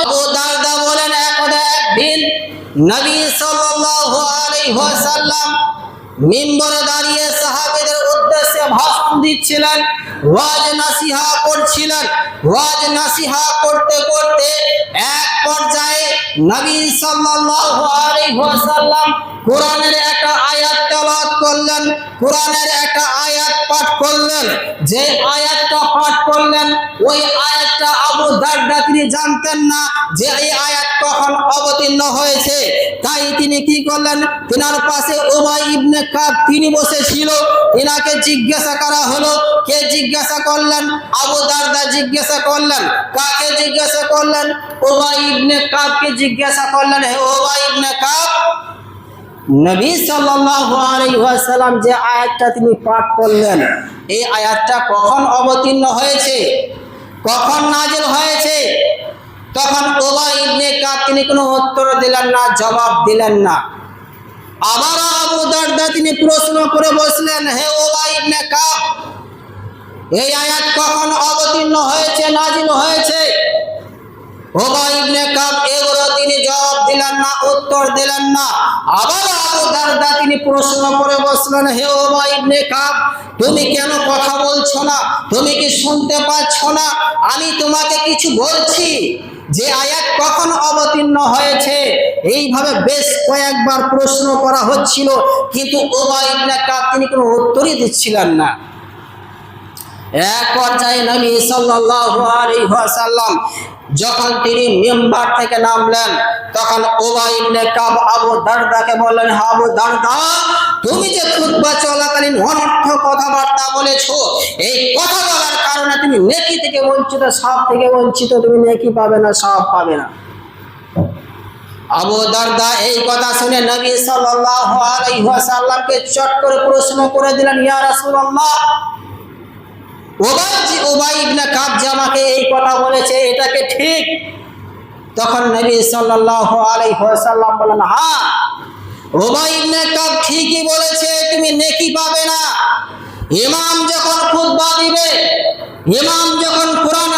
আবু দারদা বলেন একদিন নবী সাল্লাল্লাহু আলাইহি ওয়াসাল্লাম মিম্বরে দাঁড়িয়ে সাহাবীদের উদ্দেশ্যে ভাষণ দিচ্ছিলেন, ওয়াজ নসিহত করছিলেন। ওয়াজ নসিহত করতে করতে এক পর্যায়ে নবী সাল্লাল্লাহু আলাইহি ওয়াসাল্লাম কোরআনের একটা আয়াত তেলাওয়াত করলেন, কোরআনের একটা আয়াত পাঠ করলেন। যে আয়াতটা পাঠ করলেন ওই আয়াতটা আবু দারদা তিনি জানতেন না যে এই আয়াত কখন অবতীর্ণ হয়েছে। তাই তিনি কি করলেন, তিনার পাশে উবাই ইবনে কাব তিনি বসেছিল। তিনাকে জিজ্ঞাসা করা হলো, কে জিজ্ঞাসা করলেন? আবু দারদা জিজ্ঞাসা করলেন। কাকে জিজ্ঞাসা করলেন? উবাই ইবনে কাবকে জিজ্ঞাসা করলেন, হে উবাই ইবনে কাব, নবী সাল্লাল্লাহু আলাইহি ওয়াসাল্লাম যে আয়াতটা তিনি পাঠ করলেন এই আয়াতটা কখন অবতীর্ণ হয়েছে, কখন নাজিল হয়েছে? তখন উবাই ইবনে কাব তিনি কোনো উত্তর দিলেন না, জবাব দিলেন না। আবার আবু দারদা তিনি প্রশ্ন করে বসলেন, হে উবাই ইবনে কাব, এই আয়াত কখন অবতীর্ণ হয়েছে, নাজিল হয়েছে? উবাই ইবনে কাব এগুলো তিনি জবাব দিলেন না, উত্তর দিলেন না। আবার আবু দারদা তিনি প্রশ্ন করে বসলেন, হে উবাই ইবনে কাব, তুমি কেন কথা বলছো না? তুমি কি শুনতে পাচ্ছ না আমি তোমাকে কিছু বলছি? যে আয়াত কখন অবতীর্ণ হয়েছে এইভাবে বেশ কয়েকবার প্রশ্ন করা হচ্ছিল, কিন্তু উবাই ইবনে কাব তিনি কোনো উত্তরই দিচ্ছিলেন না। এক পর্যায়ে নবী সাল্লাল্লাহু আলাইহি ওয়াসাল্লাম যখন তিনি মিম্বার থেকে নামলেন তখন উবাই ইবনে কাব আবু দারদাকে বললেন, আবু দারদা, তুমি যে খুতবা চলাকালীন অনর্থ কথাবার্তা বলেছো, এই কথা বলার কারণে তুমি নেকি থেকে বঞ্চিত, সওয়াব থেকে বঞ্চিত, তুমি নেকি পাবে না, সওয়াব পাবে না। আবু দারদা এই কথা শুনে নবী সাল্লাল্লাহু আলাইহি ওয়াসাল্লামকে চট করে প্রশ্ন করে দিলেন, ইয়া রাসূলুল্লাহ, উবাই ইবনে কাব যে আমাকে এই কথা বলেছে এটা কি ঠিক? তখন নবী সাল্লাল্লাহু আলাইহি ওয়াসাল্লাম বলেন, হ্যাঁ, উবাই ইবনে কাব ঠিকই বলেছে, তুমি নেকি পাবে না। ইমাম যখন খুতবা দিবে, ইমাম যখন কোরআন